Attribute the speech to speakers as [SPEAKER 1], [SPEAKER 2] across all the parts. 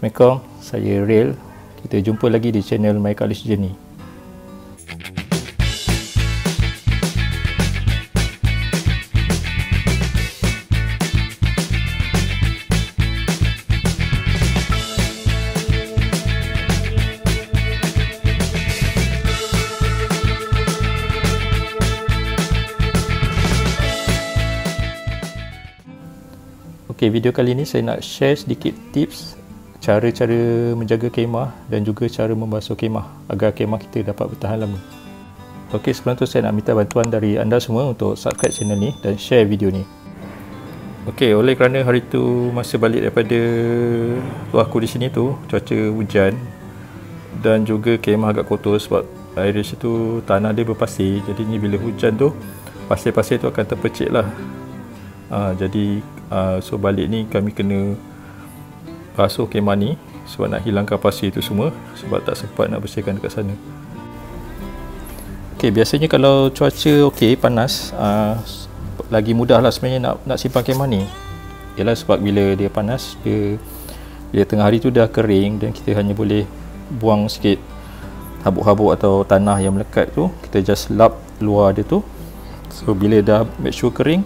[SPEAKER 1] Assalamualaikum, saya Rail. Kita jumpa lagi di channel My College Journey. Okay, video kali ini saya nak share sedikit tips cara-cara menjaga kemah dan juga cara membasuh kemah agar kemah kita dapat bertahan lama. Ok, sebelum tu saya nak minta bantuan dari anda semua untuk subscribe channel ni dan share video ni. Ok, oleh kerana hari tu masa balik daripada luar aku di sini tu cuaca hujan dan juga kemah agak kotor sebab area situ tanah dia berpasir, jadi ni bila hujan tu pasir-pasir tu akan terpercik lah. So balik ni kami kena basuh kemah ni sebab nak hilangkan pasir tu semua, sebab tak sempat nak bersihkan dekat sana. Ok, biasanya kalau cuaca ok, panas, lagi mudah lah sebenarnya nak simpan kemah ni. Ialah sebab bila dia panas, bila tengah hari tu dah kering dan kita hanya boleh buang sikit habuk-habuk atau tanah yang melekat tu, kita just lap luar dia tu. So bila dah make sure kering,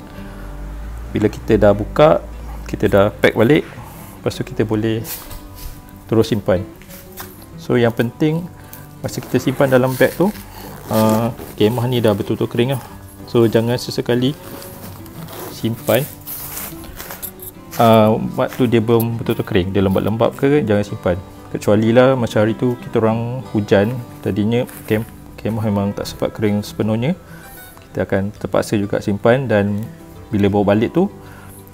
[SPEAKER 1] bila kita dah buka, kita dah pack balik, lepas tu kita boleh terus simpan. So yang penting masa kita simpan dalam beg tu, kemah ni dah betul-betul kering lah. So jangan sesekali simpan waktu dia belum betul-betul kering, dia lembab-lembab ke, jangan simpan. Kecuali lah macam hari tu kita orang hujan, tadinya kemah memang tak sempat kering sepenuhnya, kita akan terpaksa juga simpan, dan bila bawa balik tu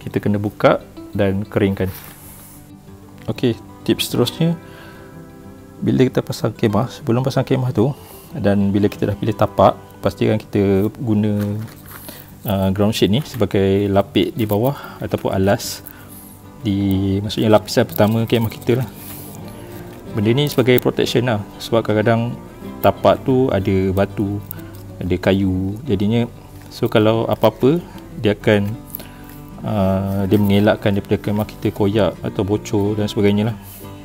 [SPEAKER 1] kita kena buka dan keringkan. Ok, tips seterusnya, bila kita pasang kemah, sebelum pasang kemah tu dan bila kita dah pilih tapak, pastikan kita guna ground sheet ni sebagai lapik di bawah ataupun alas maksudnya lapisan pertama kemah kita lah. Benda ni sebagai protection lah, sebab kadang-kadang tapak tu ada batu, ada kayu, jadinya so kalau apa-apa dia akan dia mengelakkan daripada kemah kita koyak atau bocor dan sebagainya lah.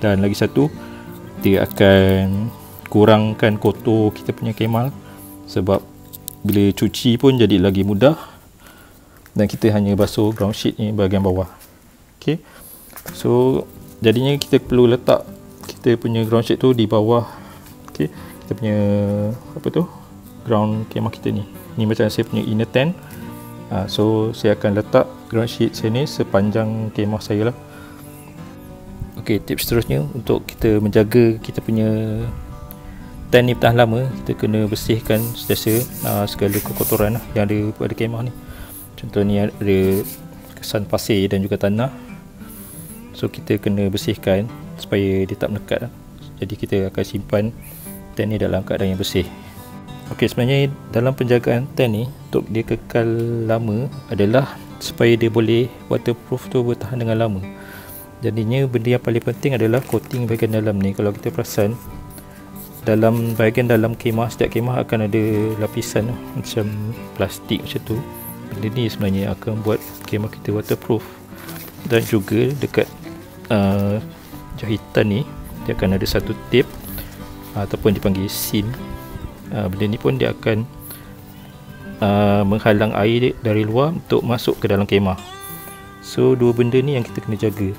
[SPEAKER 1] Dan lagi satu, dia akan kurangkan kotor kita punya kemah, sebab bila cuci pun jadi lagi mudah dan kita hanya basuh ground sheet ni bahagian bawah. Ok, so jadinya kita perlu letak kita punya ground sheet tu di bawah. Ok, kita punya apa tu, ground kemah kita ni macam saya punya inner tent. So saya akan letak ground sheet saya ni sepanjang kemah saya lah. Ok, tips seterusnya untuk kita menjaga kita punya tent ni bertahan lama, kita kena bersihkan sentiasa segala kekotoran lah yang ada pada kemah ni. Contohnya ada kesan pasir dan juga tanah, so kita kena bersihkan supaya dia tak melekat lah. Jadi kita akan simpan tent ni dalam keadaan yang bersih. Ok, sebenarnya dalam penjagaan tent ni untuk dia kekal lama adalah supaya dia boleh waterproof tu bertahan dengan lama. Jadinya benda yang paling penting adalah coating bahagian dalam ni. Kalau kita perasan, dalam bahagian dalam kemah, setiap kemah akan ada lapisan macam plastik macam tu. Benda ni sebenarnya akan buat kemah kita waterproof. Dan juga dekat jahitan ni dia akan ada satu tape ataupun dipanggil seam. Benda ni pun dia akan menghalang air dari luar untuk masuk ke dalam kemah. So dua benda ni yang kita kena jaga.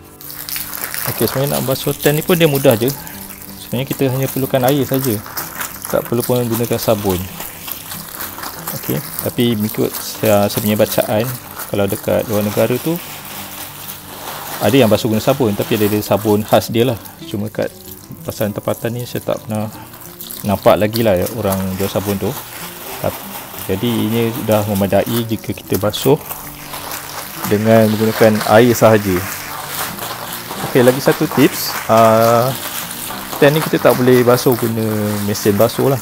[SPEAKER 1] Ok, sebenarnya nak basuh tent ni pun dia mudah je. Sebenarnya kita hanya perlukan air saja, tak perlu pun gunakan sabun. Ok, tapi mengikut saya punya bacaan, kalau dekat luar negara tu ada yang basuh guna sabun, tapi ada sabun khas dia lah. Cuma kat pasaran tempatan ni saya tak pernah nampak lagi lah orang jual sabun tu. Jadi ini dah memadai jika kita basuh dengan menggunakan air sahaja. Ok, lagi satu tips, tent ni kita tak boleh basuh guna mesin basuh lah.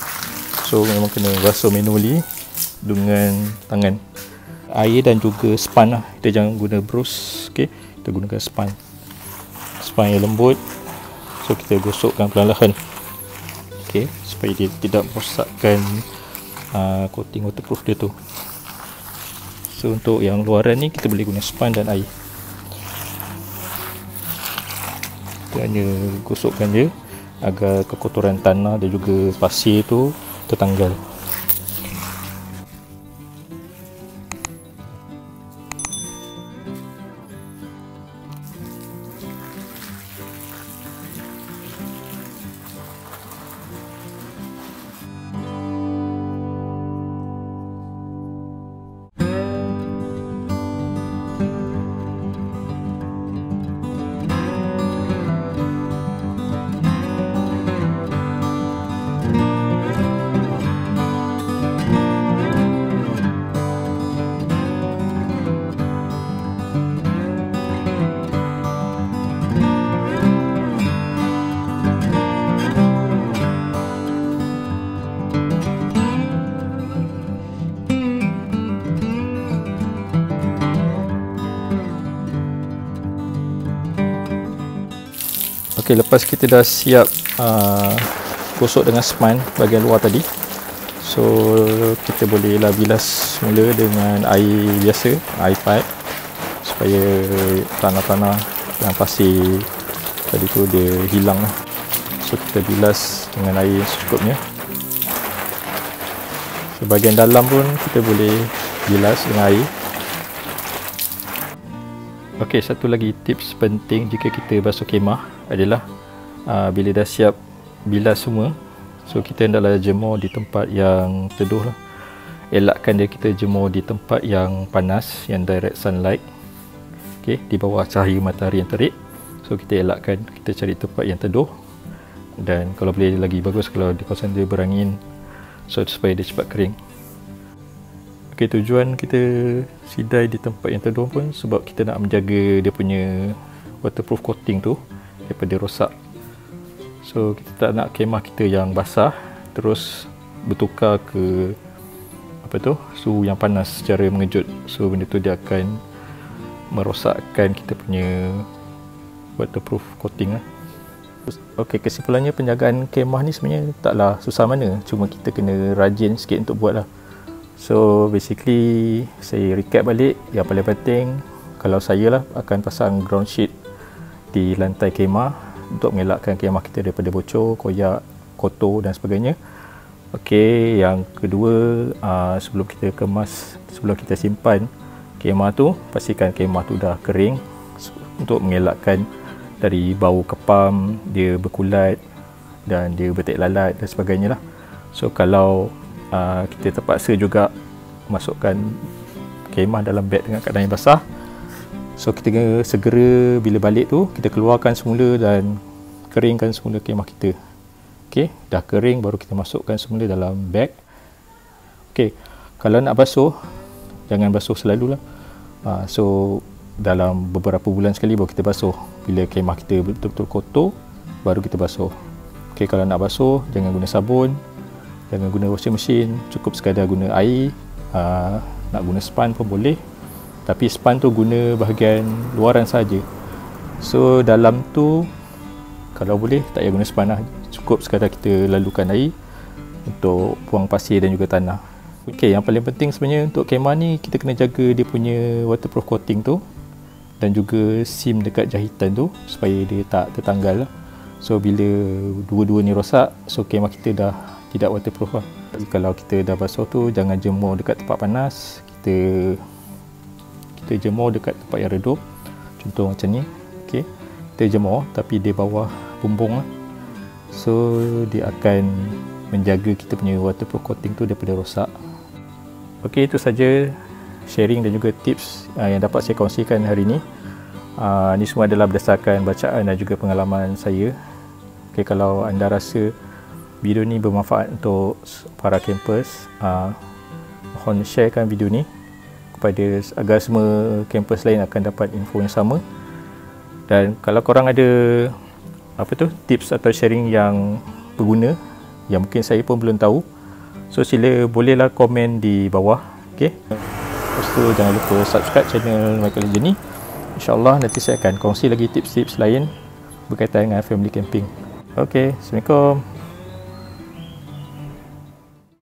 [SPEAKER 1] So memang kena basuh manually dengan tangan, air dan juga span lah. Kita jangan guna brush. Ok, kita gunakan span yang lembut. So kita gosokkan perlahan-lahan, ok, supaya dia tidak merosakkan coating waterproof dia tu. So untuk yang luaran ni kita boleh guna span dan air. kita hanya gosokkan je agar kekotoran tanah dan juga pasir tu tertanggal. Okey, lepas kita dah siap gosok dengan span bahagian luar tadi, so kita bolehlah bilas semula dengan air biasa, air pipe, supaya tanah-tanah yang pasir tadi tu dia hilang. So kita bilas dengan air secukupnya. So bahagian dalam pun kita boleh bilas dengan air. Okey, satu lagi tips penting jika kita basuh kemah adalah bila dah siap bilas semua, so kita hendaklah jemur di tempat yang teduh lah. Elakkan dia kita jemur di tempat yang panas, yang direct sunlight, okey, di bawah cahaya matahari yang terik. So kita elakkan, kita cari tempat yang teduh, dan kalau boleh lagi bagus kalau di kawasan dia berangin, so supaya dia cepat kering. Okay, tujuan kita sidai di tempat yang teduh pun sebab kita nak menjaga dia punya waterproof coating tu daripada rosak. So kita tak nak kemah kita yang basah terus bertukar ke suhu yang panas secara mengejut. So benda tu dia akan merosakkan kita punya waterproof coating lah. Okay, kesimpulannya penjagaan kemah ni sebenarnya taklah susah mana, cuma kita kena rajin sikit untuk buat lah. So basically saya recap balik, yang paling penting kalau saya lah akan pasang ground sheet di lantai kemah untuk mengelakkan kemah kita daripada bocor, koyak, kotor dan sebagainya. Okey, yang kedua, sebelum kita kemas, sebelum kita simpan kemah tu, pastikan kemah tu dah kering untuk mengelakkan dari bau kepam, dia berkulat dan dia betik lalat dan sebagainya lah. So kalau kita terpaksa juga masukkan kemah dalam beg dengan keadaan yang basah, so kita segera bila balik tu kita keluarkan semula dan keringkan semula kemah kita. Okey, dah kering baru kita masukkan semula dalam beg. Okey, kalau nak basuh jangan basuh selalulah. So dalam beberapa bulan sekali baru kita basuh. Bila kemah kita betul-betul kotor baru kita basuh. Okey, kalau nak basuh jangan guna sabun, jangan guna washing machine, cukup sekadar guna air. Nak guna span pun boleh, tapi span tu guna bahagian luaran saja. So dalam tu kalau boleh tak payah guna span lah, cukup sekadar kita lalukan air untuk buang pasir dan juga tanah. Okey, yang paling penting sebenarnya untuk kemah ni kita kena jaga dia punya waterproof coating tu dan juga seam dekat jahitan tu supaya dia tak tertanggal lah. So bila dua-dua ni rosak, so kemah kita dah tidak waterproof lah. Kalau kita dah basuh tu jangan jemur dekat tempat panas, kita jemur dekat tempat yang redup, contoh macam ni. Okey, kita jemur tapi di bawah bumbung lah. So dia akan menjaga kita punya waterproof coating tu daripada rosak. Okey, itu saja sharing dan juga tips yang dapat saya kongsikan hari ini. Ini semua adalah berdasarkan bacaan dan juga pengalaman saya. Okey, kalau anda rasa video ni bermanfaat untuk para campers, mohon sharekan video ni kepada agar semua campers lain akan dapat info yang sama. Dan kalau korang ada tips atau sharing yang berguna yang mungkin saya pun belum tahu, so sila bolehlah komen di bawah. Okey, lepas tu jangan lupa subscribe channel Michael Legend ni. InsyaAllah nanti saya akan kongsi lagi tips-tips lain berkaitan dengan family camping. Okey, Assalamualaikum.